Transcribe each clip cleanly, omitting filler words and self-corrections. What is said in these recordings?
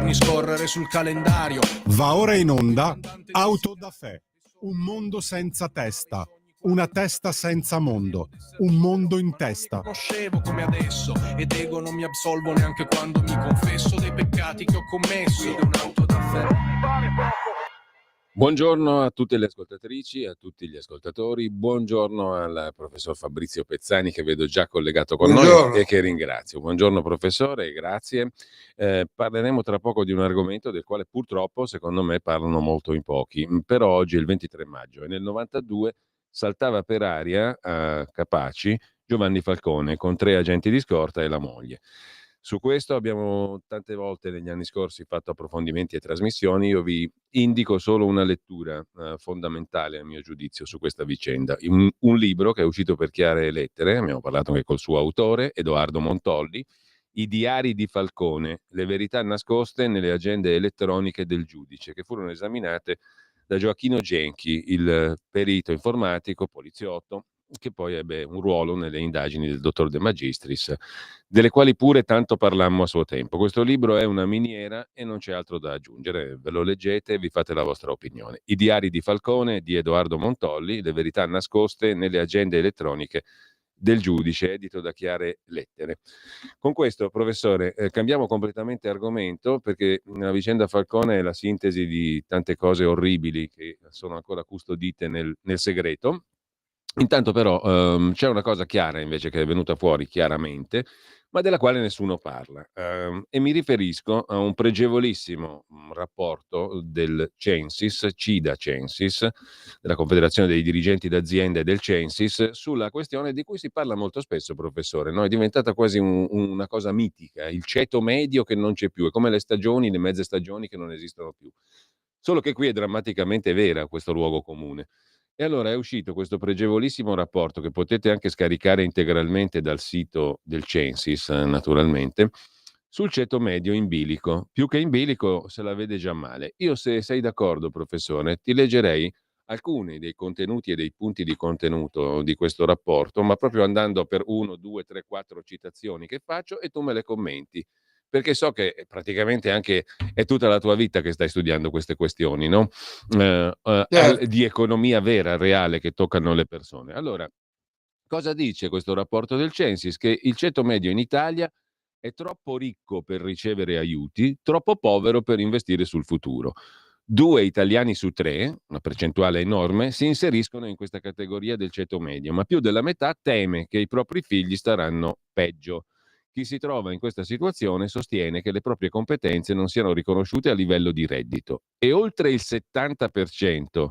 giorni scorrere sul calendario. Va ora in onda Auto da Fè, un mondo senza testa, una testa senza mondo, un mondo in testa. Conoscevo come adesso ed ego non mi absolvo neanche quando mi confesso dei peccati che ho commesso. Un'auto da Fè. Buongiorno a tutte le ascoltatrici, a tutti gli ascoltatori, buongiorno al professor Fabrizio Pezzani che vedo già collegato con noi e che ringrazio. Buongiorno professore, grazie. Parleremo tra poco di un argomento del quale purtroppo secondo me parlano molto in pochi, però oggi è il 23 maggio e nel 92 saltava per aria a Capaci Giovanni Falcone con 3 agenti di scorta e la moglie. Su questo abbiamo tante volte negli anni scorsi fatto approfondimenti e trasmissioni. Io vi indico solo una lettura fondamentale a mio giudizio su questa vicenda. Un libro che è uscito per Chiare Lettere, abbiamo parlato anche col suo autore, Edoardo Montolli, I diari di Falcone, le verità nascoste nelle agende elettroniche del giudice, che furono esaminate da Gioacchino Genchi, il perito informatico, poliziotto, che poi ebbe un ruolo nelle indagini del dottor De Magistris, delle quali pure tanto parlammo a suo tempo. Questo libro è una miniera e non c'è altro da aggiungere, ve lo leggete e vi fate la vostra opinione. I diari di Falcone di Edoardo Montolli, le verità nascoste nelle agende elettroniche del giudice, edito da Chiare Lettere. Con questo, professore, cambiamo completamente argomento perché la vicenda Falcone è la sintesi di tante cose orribili che sono ancora custodite nel segreto. Intanto però c'è una cosa chiara invece che è venuta fuori chiaramente, ma della quale nessuno parla. E mi riferisco a un pregevolissimo rapporto del Censis, CIDA Censis, della Confederazione dei Dirigenti d'Azienda e del Censis, sulla questione di cui si parla molto spesso, professore, no? È diventata quasi una cosa mitica, il ceto medio che non c'è più, è come le stagioni, le mezze stagioni che non esistono più. Solo che qui è drammaticamente vera questo luogo comune. E allora è uscito questo pregevolissimo rapporto che potete anche scaricare integralmente dal sito del Censis, naturalmente, sul ceto medio in bilico. Più che in bilico se la vede già male. Io, se sei d'accordo, professore, ti leggerei alcuni dei contenuti e dei punti di contenuto di questo rapporto, ma proprio andando per 1, 2, 3, 4 citazioni che faccio e tu me le commenti. Perché so che praticamente anche è tutta la tua vita che stai studiando queste questioni, no? Di economia vera, reale, che toccano le persone. Allora, cosa dice questo rapporto del Censis? Che il ceto medio in Italia è troppo ricco per ricevere aiuti, troppo povero per investire sul futuro. 2 italiani su 3, una percentuale enorme, si inseriscono in questa categoria del ceto medio, ma più della metà teme che i propri figli staranno peggio. Chi si trova in questa situazione sostiene che le proprie competenze non siano riconosciute a livello di reddito e oltre il 70%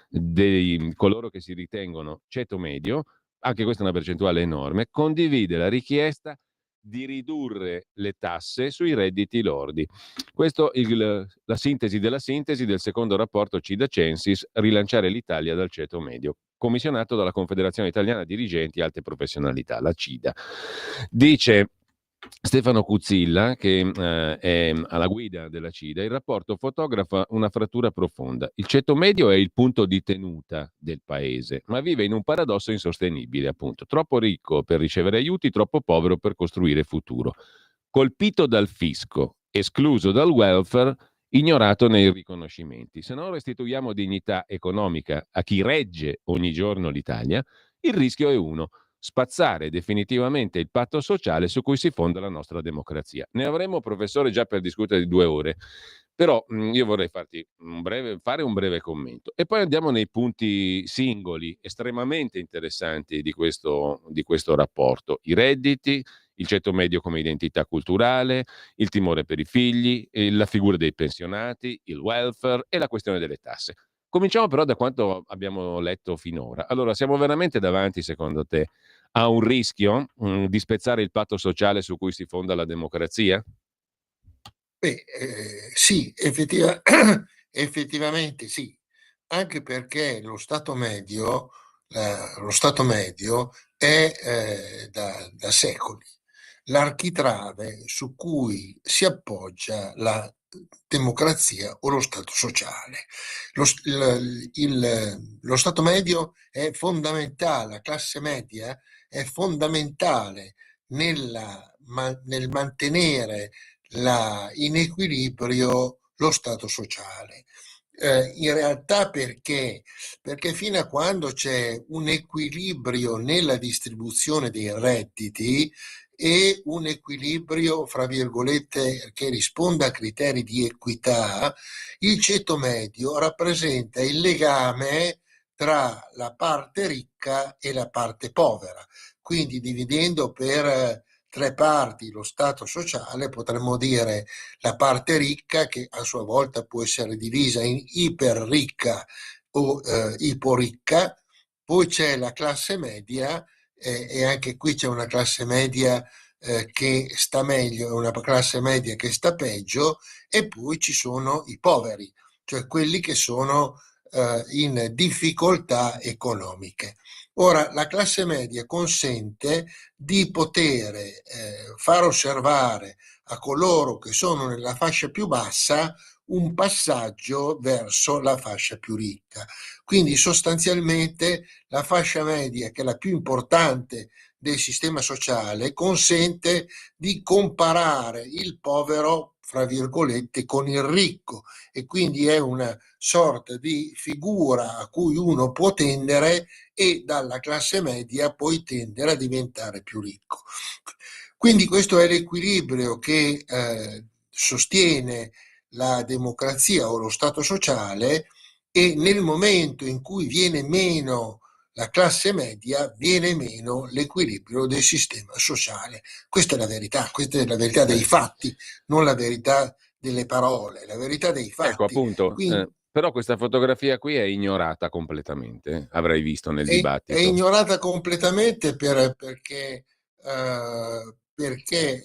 di coloro che si ritengono ceto medio, anche questa è una percentuale enorme, condivide la richiesta di ridurre le tasse sui redditi lordi. Questa è la sintesi della sintesi del secondo rapporto CIDA Censis, rilanciare l'Italia dal ceto medio, commissionato dalla Confederazione Italiana Dirigenti Alte Professionalità, la CIDA. Dice Stefano Cuzzilla, che è alla guida della CIDA, il rapporto fotografa una frattura profonda. Il ceto medio è il punto di tenuta del paese, ma vive in un paradosso insostenibile, appunto. Troppo ricco per ricevere aiuti, troppo povero per costruire futuro. Colpito dal fisco, escluso dal welfare, ignorato nei riconoscimenti. Se non restituiamo dignità economica a chi regge ogni giorno l'Italia, il rischio è uno: spazzare definitivamente il patto sociale su cui si fonda la nostra democrazia. Ne avremo, professore, già per discutere di 2 ore, però io vorrei fare un breve commento e poi andiamo nei punti singoli estremamente interessanti di questo rapporto: i redditi, il ceto medio come identità culturale, il timore per i figli, la figura dei pensionati, il welfare e la questione delle tasse. Cominciamo però da quanto abbiamo letto finora. Allora, siamo veramente davanti, secondo te, a un rischio di spezzare il patto sociale su cui si fonda la democrazia? Sì, effettivamente sì, anche perché lo Stato medio è da secoli l'architrave su cui si appoggia la democrazia o lo Stato sociale. Lo Stato medio è fondamentale, la classe media è fondamentale nel mantenere in equilibrio lo Stato sociale. In realtà perché? Perché fino a quando c'è un equilibrio nella distribuzione dei redditi e un equilibrio, fra virgolette, che risponda a criteri di equità, il ceto medio rappresenta il legame tra la parte ricca e la parte povera. Quindi dividendo per tre parti lo stato sociale, potremmo dire la parte ricca, che a sua volta può essere divisa in iperricca o iporicca, poi c'è la classe media e anche qui c'è una classe media che sta meglio e una classe media che sta peggio, e poi ci sono i poveri, cioè quelli che sono in difficoltà economiche. Ora, la classe media consente di poter far osservare a coloro che sono nella fascia più bassa un passaggio verso la fascia più ricca. Quindi sostanzialmente la fascia media, che è la più importante del sistema sociale, consente di comparare il povero, fra virgolette, con il ricco, e quindi è una sorta di figura a cui uno può tendere, e dalla classe media poi tendere a diventare più ricco. Quindi questo è l'equilibrio che sostiene la democrazia o lo Stato sociale, e nel momento in cui viene meno la classe media viene meno l'equilibrio del sistema sociale. Questa è la verità dei fatti, non la verità delle parole, la verità dei fatti. Ecco, appunto, Quindi, però questa fotografia qui è ignorata completamente, avrei visto nel è dibattito. ignorata completamente perché,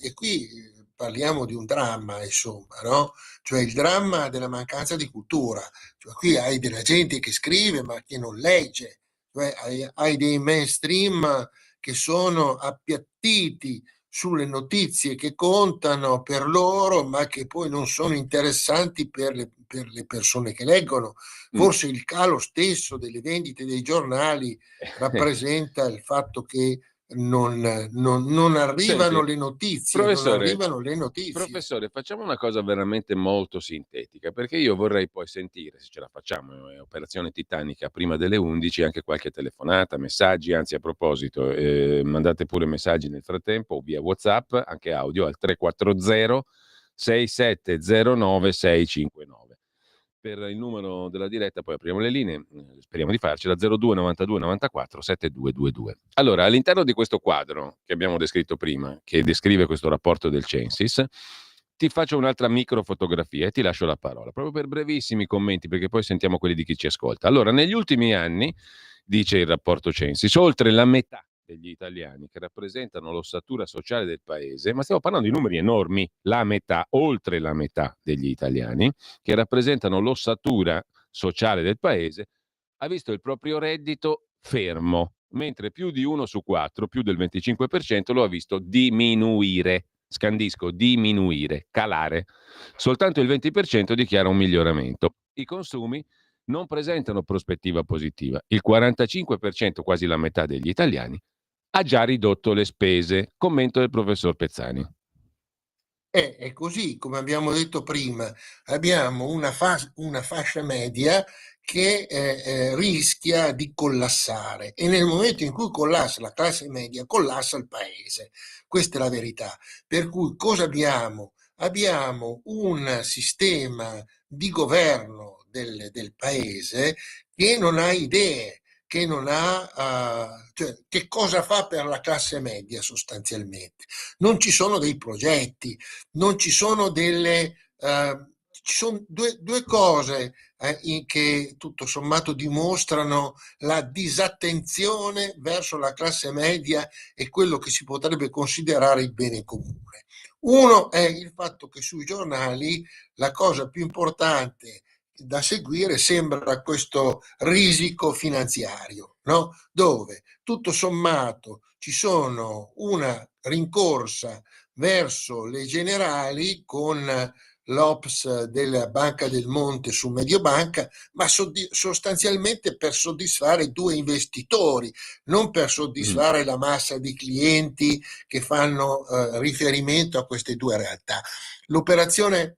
e qui parliamo di un dramma, insomma, no? Cioè il dramma della mancanza di cultura. Cioè, qui hai della gente che scrive ma che non legge, cioè hai dei mainstream che sono appiattiti sulle notizie che contano per loro, ma che poi non sono interessanti per le persone che leggono. Forse il calo stesso delle vendite dei giornali rappresenta il fatto che non arrivano Senti, le notizie, non professore, arrivano le notizie. professore, facciamo una cosa veramente molto sintetica, perché io vorrei poi sentire, se ce la facciamo, è operazione titanica prima delle 11, anche qualche telefonata, messaggi, anzi a proposito, mandate pure messaggi nel frattempo o via WhatsApp, anche audio al 340 6709 659. Per il numero della diretta poi apriamo le linee, speriamo di farcela, 02 92 94 7222. Allora, all'interno di questo quadro che abbiamo descritto prima, che descrive questo rapporto del Censis, ti faccio un'altra microfotografia e ti lascio la parola, proprio per brevissimi commenti, perché poi sentiamo quelli di chi ci ascolta. Allora, negli ultimi anni, dice il rapporto Censis, oltre la metà degli italiani che rappresentano l'ossatura sociale del paese, ma stiamo parlando di numeri enormi, la metà, oltre la metà degli italiani che rappresentano l'ossatura sociale del paese, ha visto il proprio reddito fermo, mentre più di uno su quattro, più del 25%, lo ha visto diminuire. Scandisco, diminuire, calare. Soltanto il 20% dichiara un miglioramento. I consumi non presentano prospettiva positiva. Il 45%, quasi la metà degli italiani, ha già ridotto le spese. Commento del professor Pezzani. È così, come abbiamo detto prima, abbiamo una fascia media che rischia di collassare, e nel momento in cui collassa la classe media, collassa il paese. Questa è la verità. Per cui cosa abbiamo? Abbiamo un sistema di governo del paese che non ha idee, che non ha, cioè, che cosa fa per la classe media sostanzialmente. Non ci sono dei progetti, non ci sono ci sono due cose che tutto sommato dimostrano la disattenzione verso la classe media e quello che si potrebbe considerare il bene comune. Uno è il fatto che sui giornali la cosa più importante da seguire sembra questo risico finanziario, no? Dove tutto sommato ci sono una rincorsa verso le generali con l'Ops della Banca del Monte su Mediobanca, ma sostanzialmente per soddisfare due investitori, non per soddisfare la massa di clienti che fanno riferimento a queste due realtà. L'operazione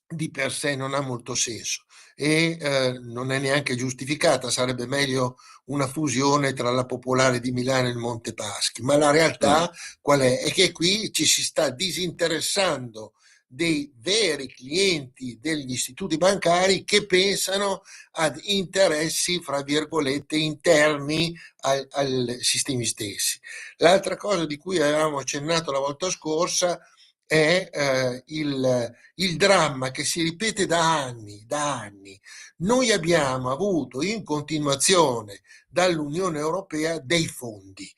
di per sé non ha molto senso e non è neanche giustificata, sarebbe meglio una fusione tra la Popolare di Milano e il Monte Paschi, ma la realtà qual è? È che qui ci si sta disinteressando dei veri clienti degli istituti bancari che pensano ad interessi, fra virgolette, interni ai sistemi stessi. L'altra cosa di cui avevamo accennato la volta scorsa è il dramma che si ripete da anni. Noi abbiamo avuto in continuazione dall'Unione Europea dei fondi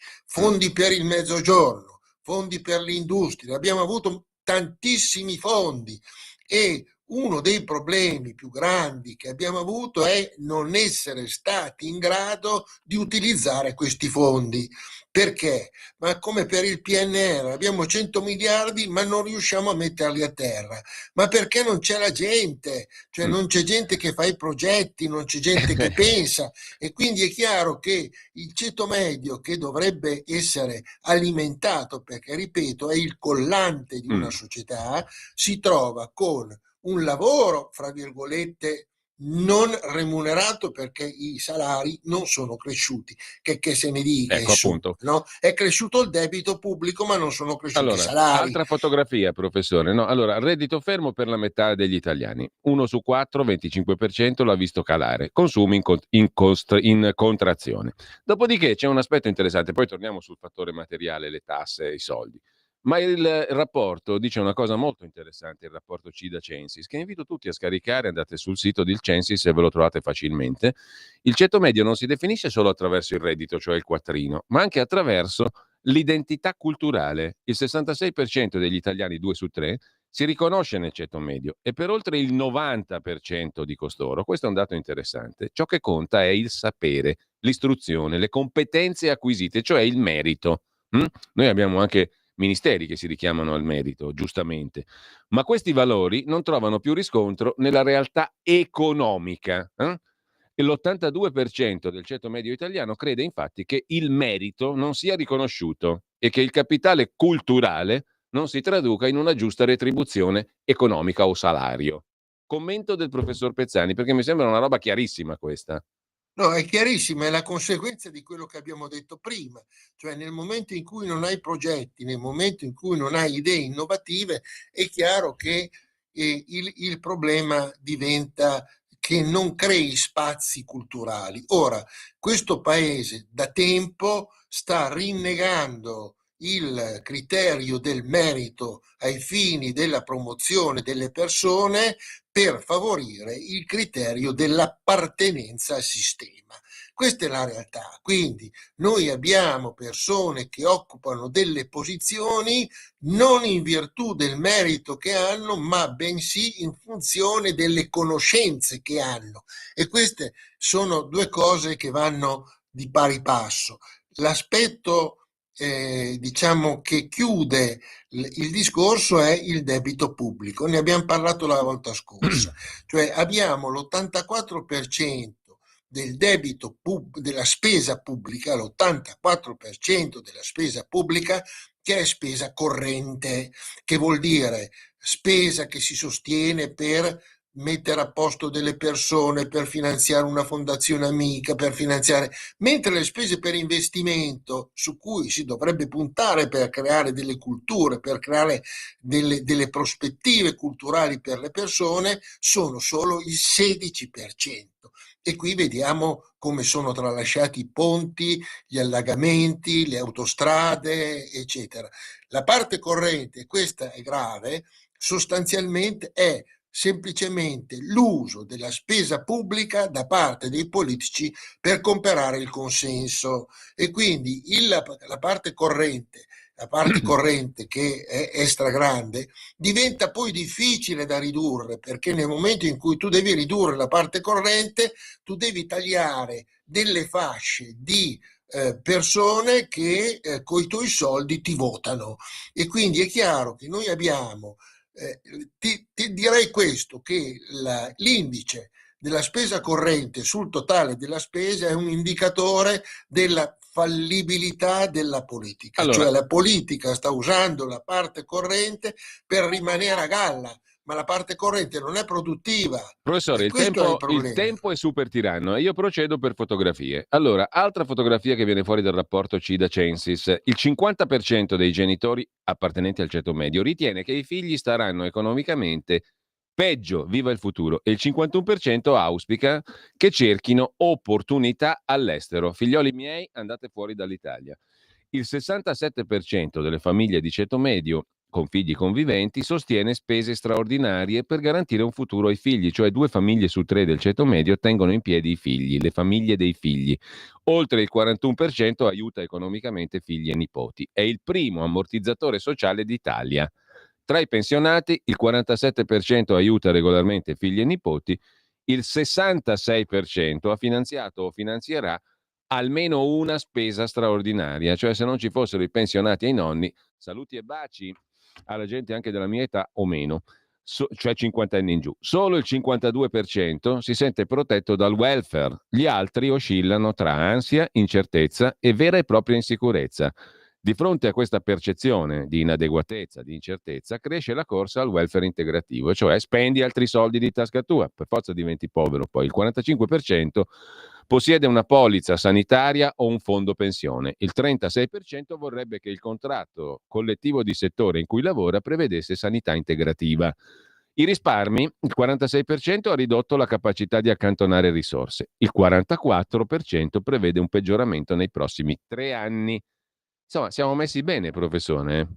per il Mezzogiorno, fondi per l'industria, abbiamo avuto tantissimi fondi e uno dei problemi più grandi che abbiamo avuto è non essere stati in grado di utilizzare questi fondi. Perché? Ma come per il PNR, abbiamo 100 miliardi ma non riusciamo a metterli a terra. Ma perché non c'è la gente? Cioè non c'è gente che fa i progetti, non c'è gente che pensa e quindi è chiaro che il ceto medio che dovrebbe essere alimentato, perché ripeto è il collante di una società, si trova con un lavoro, fra virgolette, non remunerato perché i salari non sono cresciuti, che se ne dica, ecco, appunto. No? È cresciuto il debito pubblico ma non sono cresciuti i salari. Altra fotografia, professore. No, allora, reddito fermo per la metà degli italiani. 1 su 4, 25% l'ha visto calare. Consumi in contrazione. Dopodiché c'è un aspetto interessante, poi torniamo sul fattore materiale, le tasse, i soldi. Ma il rapporto dice una cosa molto interessante, il rapporto CIDA-Censis, che invito tutti a scaricare, andate sul sito del Censis e ve lo trovate facilmente. Il ceto medio non si definisce solo attraverso il reddito, cioè il quattrino, ma anche attraverso l'identità culturale. Il 66% degli italiani, 2 su 3, si riconosce nel ceto medio e per oltre il 90% di costoro, questo è un dato interessante, ciò che conta è il sapere, l'istruzione, le competenze acquisite, cioè il merito. Noi abbiamo anche ministeri che si richiamano al merito, giustamente, ma questi valori non trovano più riscontro nella realtà economica. E l'82% del ceto medio italiano crede infatti che il merito non sia riconosciuto e che il capitale culturale non si traduca in una giusta retribuzione economica o salario. Commento del professor Pezzani, perché mi sembra una roba chiarissima questa. No, è chiarissima, è la conseguenza di quello che abbiamo detto prima, cioè nel momento in cui non hai progetti, nel momento in cui non hai idee innovative, è chiaro che il problema diventa che non crei spazi culturali. Ora, questo paese da tempo sta rinnegando il criterio del merito ai fini della promozione delle persone per favorire il criterio dell'appartenenza al sistema. Questa è la realtà. Quindi noi abbiamo persone che occupano delle posizioni non in virtù del merito che hanno, ma bensì in funzione delle conoscenze che hanno. E queste sono due cose che vanno di pari passo. L'aspetto diciamo che chiude il discorso è il debito pubblico, ne abbiamo parlato la volta scorsa, cioè abbiamo l'84% del debito della spesa pubblica, l'84% della spesa pubblica che è spesa corrente, che vuol dire spesa che si sostiene per mettere a posto delle persone, per finanziare una fondazione amica, per finanziare, mentre le spese per investimento su cui si dovrebbe puntare per creare delle culture, per creare delle prospettive culturali per le persone, sono solo il 16%. E qui vediamo come sono tralasciati i ponti, gli allagamenti, le autostrade, eccetera. La parte corrente, questa è grave, sostanzialmente è semplicemente l'uso della spesa pubblica da parte dei politici per comprare il consenso e quindi la parte corrente che è stragrande diventa poi difficile da ridurre, perché nel momento in cui tu devi ridurre la parte corrente tu devi tagliare delle fasce di persone che coi tuoi soldi ti votano e quindi è chiaro che noi abbiamo Ti direi questo, che l'indice della spesa corrente sul totale della spesa è un indicatore della fallibilità della politica, Allora, cioè la politica sta usando la parte corrente per rimanere a galla, ma la parte corrente non è produttiva. professore, E questo è il il problema. tempo è super tiranno e io procedo per fotografie. Allora, altra fotografia che viene fuori dal rapporto CIDA Censis. Il 50% dei genitori appartenenti al ceto medio ritiene che i figli staranno economicamente peggio, viva il futuro, e il 51% auspica che cerchino opportunità all'estero. Figlioli miei, andate fuori dall'Italia. Il 67% delle famiglie di ceto medio con figli conviventi sostiene spese straordinarie per garantire un futuro ai figli, cioè 2 famiglie su 3 del ceto medio tengono in piedi i figli, le famiglie dei figli. Oltre il 41% aiuta economicamente figli e nipoti. È il primo ammortizzatore sociale d'Italia. Tra i pensionati il 47% aiuta regolarmente figli e nipoti, il 66% ha finanziato o finanzierà almeno una spesa straordinaria, cioè se non ci fossero i pensionati e i nonni, saluti e baci alla gente anche della mia età o meno, cioè 50 anni in giù. Solo il 52% si sente protetto dal welfare, gli altri oscillano tra ansia, incertezza e vera e propria insicurezza. Di fronte a questa percezione di inadeguatezza, di incertezza, cresce la corsa al welfare integrativo, cioè spendi altri soldi di tasca tua, per forza diventi povero. Poi il 45% possiede una polizza sanitaria o un fondo pensione. Il 36% vorrebbe che il contratto collettivo di settore in cui lavora prevedesse sanità integrativa. I risparmi, il 46% ha ridotto la capacità di accantonare risorse, il 44% prevede un peggioramento nei prossimi 3 anni. Insomma, siamo messi bene, professore.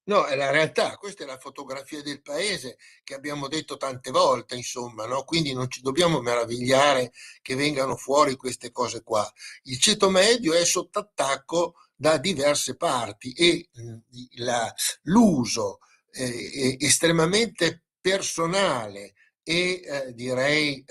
No, è la realtà, questa è la fotografia del paese che abbiamo detto tante volte, insomma, no? Quindi non ci dobbiamo meravigliare che vengano fuori queste cose qua. Il ceto medio è sotto attacco da diverse parti e l'uso estremamente personale e direi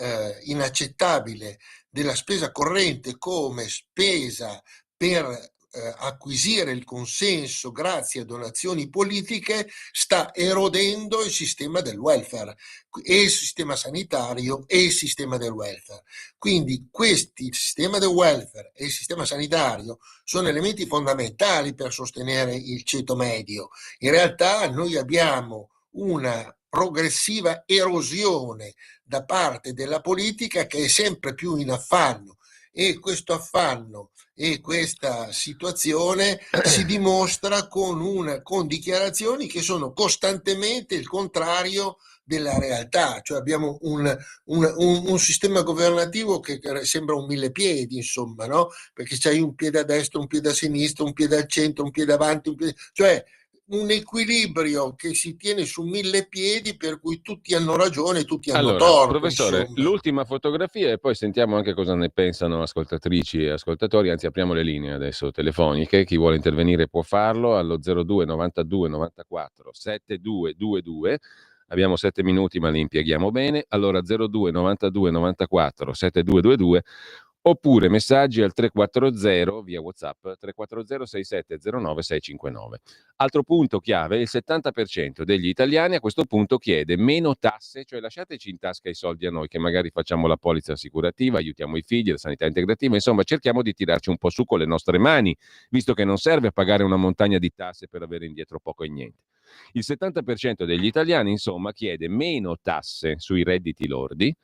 inaccettabile della spesa corrente come spesa per acquisire il consenso grazie a donazioni politiche sta erodendo il sistema del welfare e il sistema sanitario e il sistema del welfare. Quindi il sistema del welfare e il sistema sanitario sono elementi fondamentali per sostenere il ceto medio. In realtà noi abbiamo una progressiva erosione da parte della politica che è sempre più in affanno, e questo affanno e questa situazione si dimostra con dichiarazioni che sono costantemente il contrario della realtà, cioè abbiamo un sistema governativo che sembra un mille piedi, insomma, no? Perché c'hai un piede a destra, un piede a sinistra, un piede al centro, un piede avanti, cioè un equilibrio che si tiene su mille piedi per cui tutti hanno ragione e tutti hanno Allora, torto, professore, insomma. l'ultima fotografia e poi sentiamo anche cosa ne pensano ascoltatrici e ascoltatori, anzi apriamo le linee adesso telefoniche, chi vuole intervenire può farlo allo 02 92 94 7222, abbiamo 7 minuti ma li impieghiamo bene, allora 02 92 94 7222 oppure messaggi al 340 via WhatsApp 340 6709 659. Altro punto chiave, il 70% degli italiani a questo punto chiede meno tasse, cioè lasciateci in tasca i soldi a noi che magari facciamo la polizza assicurativa, aiutiamo i figli, la sanità integrativa, insomma cerchiamo di tirarci un po' su con le nostre mani, visto che non serve a pagare una montagna di tasse per avere indietro poco e niente. Il 70% degli italiani, insomma, chiede meno tasse sui redditi lordi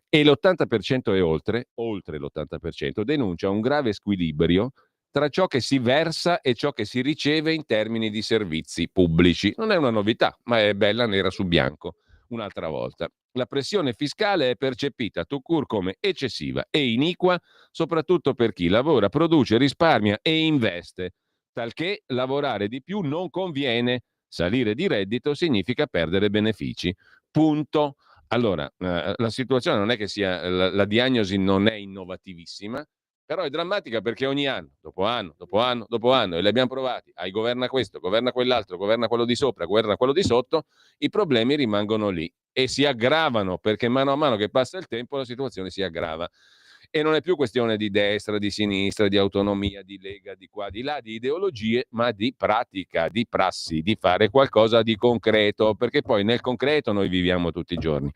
e l'80% e oltre l'80%, denuncia un grave squilibrio tra ciò che si versa e ciò che si riceve in termini di servizi pubblici. Non è una novità, ma è bella nera su bianco. Un'altra volta. La pressione fiscale è percepita tout court come eccessiva e iniqua, soprattutto per chi lavora, produce, risparmia e investe, talché lavorare di più non conviene. Salire di reddito significa perdere benefici. Punto. Allora, la situazione non è che sia, la diagnosi non è innovativissima, però è drammatica perché ogni anno, dopo anno, dopo anno, dopo anno, e li abbiamo provati, governa questo, governa quell'altro, governa quello di sopra, governa quello di sotto, i problemi rimangono lì e si aggravano perché mano a mano che passa il tempo la situazione si aggrava. E non è più questione di destra, di sinistra, di autonomia, di lega, di qua, di là, di ideologie, ma di pratica, di prassi, di fare qualcosa di concreto, perché poi nel concreto noi viviamo tutti i giorni.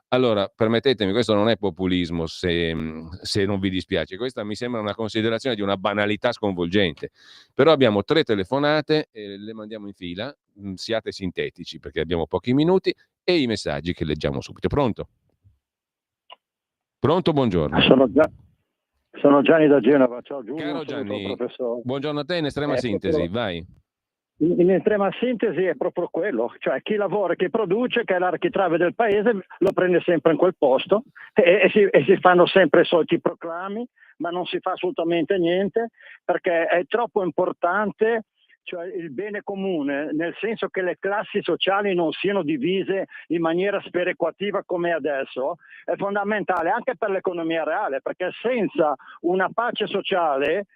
Allora, permettetemi, questo non è populismo, se non vi dispiace, questa mi sembra una considerazione di una banalità sconvolgente, però abbiamo 3 telefonate, le mandiamo in fila, siate sintetici perché abbiamo pochi minuti, e i messaggi che leggiamo subito. Pronto? Pronto, buongiorno. Sono Gianni da Genova, ciao Giulio. Caro Gianni, professore. buongiorno a te, in estrema sintesi, vai. In estrema sintesi è proprio quello, cioè chi lavora, chi produce, che è l'architrave del paese, lo prende sempre in quel posto e si fanno sempre i soliti proclami, ma non si fa assolutamente niente, perché è troppo importante, cioè il bene comune, nel senso che le classi sociali non siano divise in maniera sperequativa come adesso, è fondamentale anche per l'economia reale, perché senza una pace sociale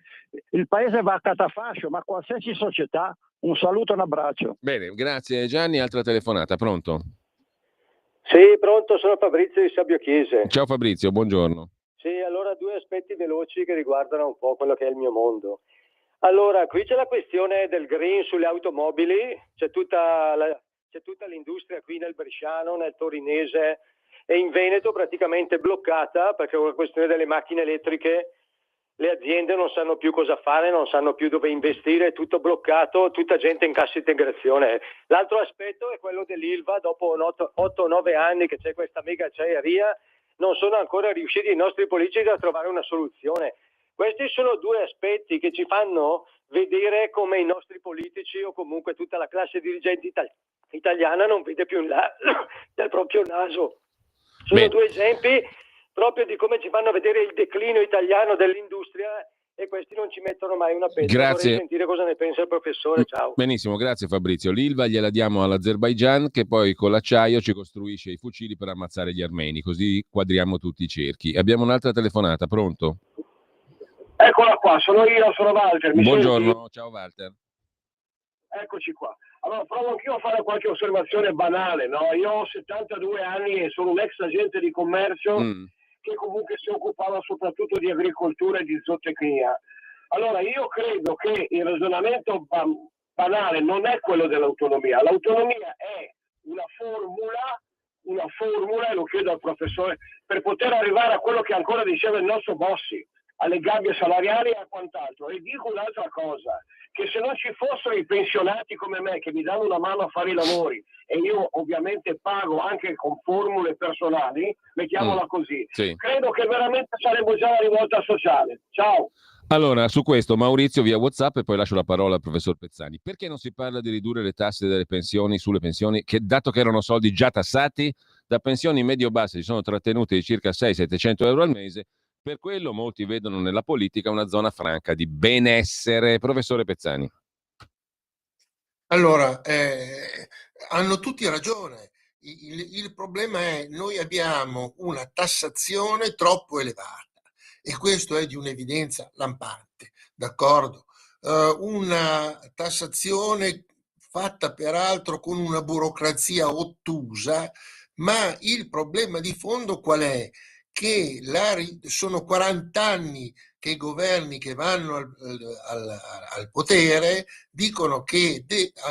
il paese va a catafascio, ma qualsiasi società. Un saluto e un abbraccio. Bene, grazie Gianni, altra telefonata, pronto? Sì, pronto, sono Fabrizio di Sabbio Chiese. Ciao Fabrizio, buongiorno. Sì, allora 2 aspetti veloci che riguardano un po' quello che è il mio mondo. Allora, qui c'è la questione del green sulle automobili, c'è tutta l'industria qui nel Bresciano, nel Torinese e in Veneto praticamente bloccata perché con la questione delle macchine elettriche le aziende non sanno più cosa fare, non sanno più dove investire, è tutto bloccato, tutta gente in cassa integrazione. L'altro aspetto è quello dell'Ilva, dopo 8-9 anni che c'è questa mega acciaieria, non sono ancora riusciti i nostri politici a trovare una soluzione. Questi sono 2 aspetti che ci fanno vedere come i nostri politici o comunque tutta la classe dirigente italiana non vede più in là del proprio naso. Sono 2 esempi proprio di come ci fanno vedere il declino italiano dell'industria e questi non ci mettono mai una penna. Grazie. Vorrei sentire cosa ne pensa il professore. Ciao. Benissimo, grazie Fabrizio. L'Ilva gliela diamo all'Azerbaigian che poi con l'acciaio ci costruisce i fucili per ammazzare gli armeni, così quadriamo tutti i cerchi. Abbiamo un'altra telefonata, pronto? Eccola qua, sono Walter. Buongiorno, senti? ciao Walter. Eccoci qua. Allora, provo anch'io a fare qualche osservazione banale, no? Io ho 72 anni e sono un ex agente di commercio che comunque si occupava soprattutto di agricoltura e di zootecnia. Allora, io credo che il ragionamento banale non è quello dell'autonomia. L'autonomia è una formula, e lo chiedo al professore, per poter arrivare a quello che ancora diceva il nostro Bossi, alle gabbie salariali e a quant'altro. E dico un'altra cosa, che se non ci fossero i pensionati come me che mi danno una mano a fare i lavori e io ovviamente pago anche con formule personali, mettiamola così, sì. Credo che veramente saremmo già alla rivolta sociale. Ciao. Allora, su questo Maurizio via WhatsApp e poi lascio la parola al professor Pezzani. Perché non si parla di ridurre le tasse delle pensioni sulle pensioni, che dato che erano soldi già tassati, da pensioni medio-basse si sono trattenute di circa 600-700 euro al mese? Per quello molti vedono nella politica una zona franca di benessere. Professore Pezzani. Allora, hanno tutti ragione. Il problema è che noi abbiamo una tassazione troppo elevata e questo è di un'evidenza lampante, d'accordo? Una tassazione fatta peraltro con una burocrazia ottusa, ma il problema di fondo qual è? Che sono 40 anni che i governi che vanno al potere dicono che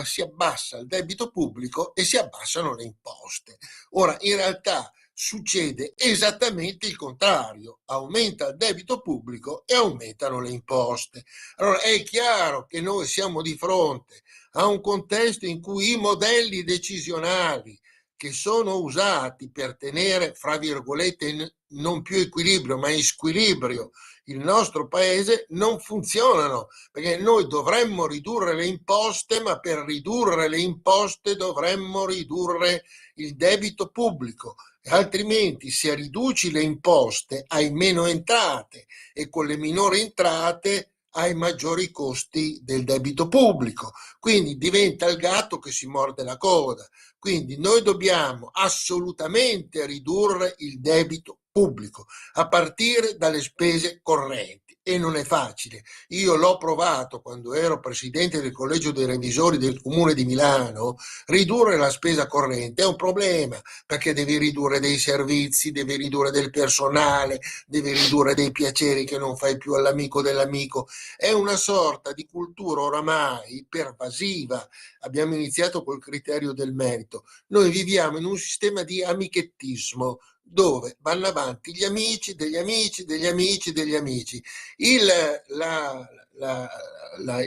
si abbassa il debito pubblico e si abbassano le imposte. Ora, in realtà succede esattamente il contrario, aumenta il debito pubblico e aumentano le imposte. Allora è chiaro che noi siamo di fronte a un contesto in cui i modelli decisionali che sono usati per tenere, fra virgolette, non più equilibrio, ma in squilibrio il nostro paese non funzionano, perché noi dovremmo ridurre le imposte, ma per ridurre le imposte dovremmo ridurre il debito pubblico, altrimenti se riduci le imposte hai meno entrate e con le minori entrate hai maggiori costi del debito pubblico, quindi diventa il gatto che si morde la coda. Quindi noi dobbiamo assolutamente ridurre il debito pubblico a partire dalle spese correnti. e non è facile. Io l'ho provato quando ero presidente del collegio dei revisori del comune di Milano. Ridurre la spesa corrente è un problema, perché devi ridurre dei servizi, devi ridurre del personale, devi ridurre dei piaceri che non fai più all'amico dell'amico. È una sorta di cultura oramai pervasiva. Abbiamo iniziato col criterio del merito. Noi viviamo in un sistema di amichettismo, dove vanno avanti gli amici degli amici degli amici degli amici. Il,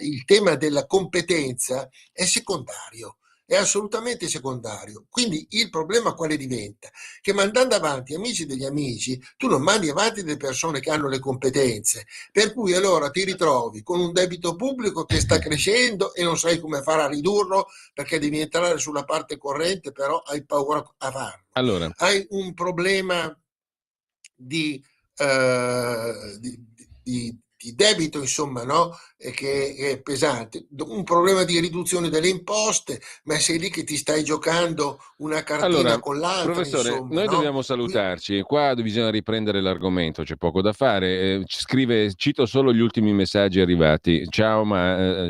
il tema della competenza è secondario, è assolutamente secondario. Quindi il problema quale diventa? Che mandando avanti amici degli amici, tu non mandi avanti delle persone che hanno le competenze, per cui allora ti ritrovi con un debito pubblico che sta crescendo e non sai come fare a ridurlo, perché devi entrare sulla parte corrente, però hai paura a farlo. Allora, Hai un problema di debito, insomma, no? Che è pesante, un problema di riduzione delle imposte, ma sei lì che ti stai giocando una cartina con l'altra. Professore, insomma, noi no? dobbiamo salutarci, qua bisogna riprendere l'argomento, c'è poco da fare. Scrive, cito solo gli ultimi messaggi arrivati. Ciao,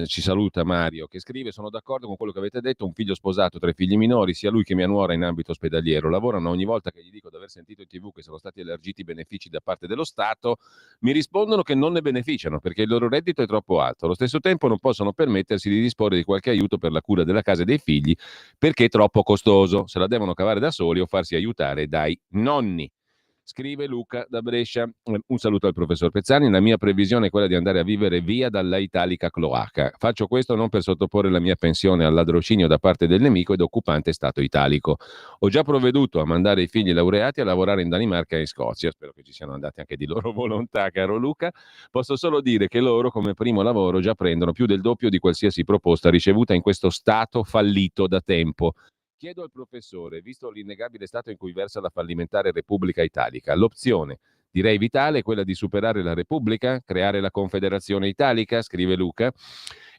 ci saluta Mario, che scrive: sono d'accordo con quello che avete detto, un figlio sposato, 3 figli minori, sia lui che mia nuora in ambito ospedaliero, lavorano. Ogni volta che gli dico di aver sentito in TV che sono stati elargiti benefici da parte dello Stato, mi rispondono che non ne beneficiano perché il loro reddito è troppo alto. Allo stesso tempo non possono permettersi di disporre di qualche aiuto per la cura della casa e dei figli perché è troppo costoso, se la devono cavare da soli o farsi aiutare dai nonni. Scrive Luca da Brescia. Un saluto al professor Pezzani. La mia previsione è quella di andare a vivere via dalla italica cloaca. Faccio questo non per sottoporre la mia pensione al ladrocinio da parte del nemico ed occupante Stato italico. Ho già provveduto a mandare i figli laureati a lavorare in Danimarca e in Scozia. Spero che ci siano andati anche di loro volontà, caro Luca. Posso solo dire che loro, come primo lavoro, già prendono più del doppio di qualsiasi proposta ricevuta in questo Stato fallito da tempo. Chiedo al professore, visto l'innegabile stato in cui versa la fallimentare Repubblica Italica, l'opzione, direi vitale, è quella di superare la Repubblica, creare la Confederazione Italica, scrive Luca.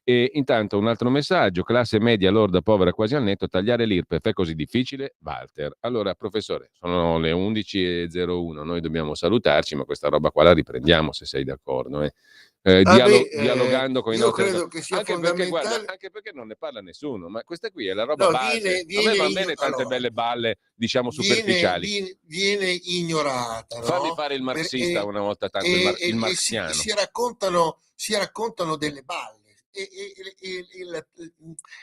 E intanto un altro messaggio: classe media lorda povera quasi al netto, tagliare l'IRPEF è così difficile? Walter. Allora, professore, sono le 11.01, noi dobbiamo salutarci, ma questa roba qua la riprendiamo se sei d'accordo. Dialogando con i nostri... Io credo che sia anche fondamentale... perché, guarda, anche perché non ne parla nessuno, ma questa qui è la roba base. A me va bene tante belle balle, diciamo, superficiali. Viene ignorata, no? Fammi fare il marxista una volta tanto, il marxiano. Si raccontano delle balle.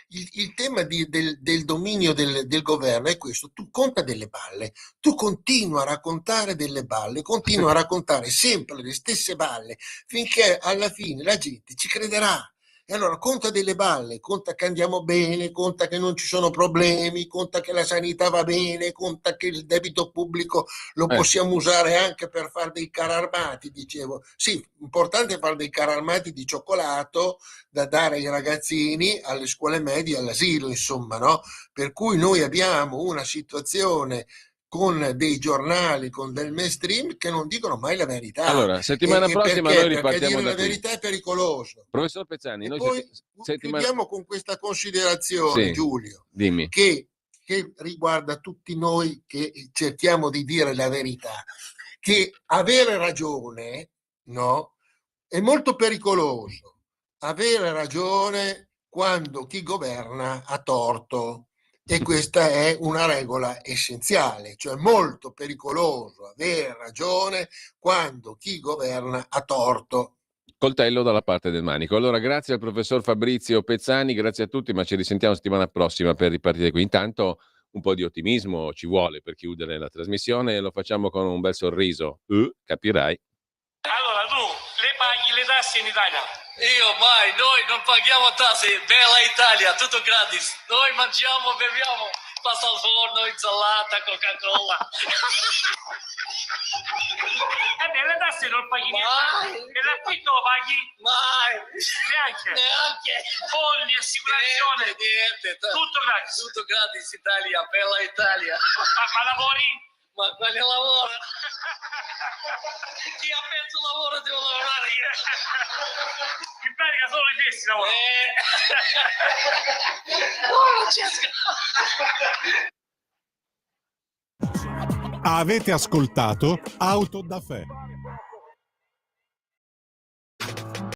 Il tema del dominio del governo è questo: tu conta delle balle, tu continua a raccontare delle balle, continua a raccontare sempre le stesse balle finché alla fine la gente ci crederà. E allora conta delle balle, conta che andiamo bene, conta che non ci sono problemi, conta che la sanità va bene, conta che il debito pubblico lo possiamo usare anche per fare dei carri armati, dicevo. Sì, importante fare dei carri armati di cioccolato da dare ai ragazzini alle scuole medie, all'asilo, insomma, no? Per cui noi abbiamo una situazione con dei giornali, con del mainstream che non dicono mai la verità. Allora, settimana prossima noi ripartiamo da qui. La verità è pericoloso. Professor Pezzani, noi poi chiudiamo con questa considerazione, Giulio, dimmi. Che riguarda tutti noi che cerchiamo di dire la verità, che avere ragione, no, è molto pericoloso. Avere ragione quando chi governa ha torto. E questa è una regola essenziale, cioè molto pericoloso avere ragione quando chi governa ha torto. Coltello dalla parte del manico. Allora, grazie al professor Fabrizio Pezzani, grazie a tutti, ma ci risentiamo settimana prossima per ripartire qui. Intanto un po' di ottimismo ci vuole per chiudere la trasmissione e lo facciamo con un bel sorriso. Capirai. Allora, tu le paghi le tasse in Italia? Io mai, noi non paghiamo tasse, bella Italia, tutto gratis. Noi mangiamo, beviamo, pasta al forno, insalata, Coca-Cola. Le tasse non paghi niente. E l'affitto lo paghi? Mai. Neanche. Fogli, assicurazione. Niente. Tutto gratis. Tutto gratis, Italia, bella Italia. Ma lavori? Ma quale lavoro? Chi ha perso lavoro devo lavorare io. In pratica solo i fessi lavorano. Avete ascoltato Auto da Fè.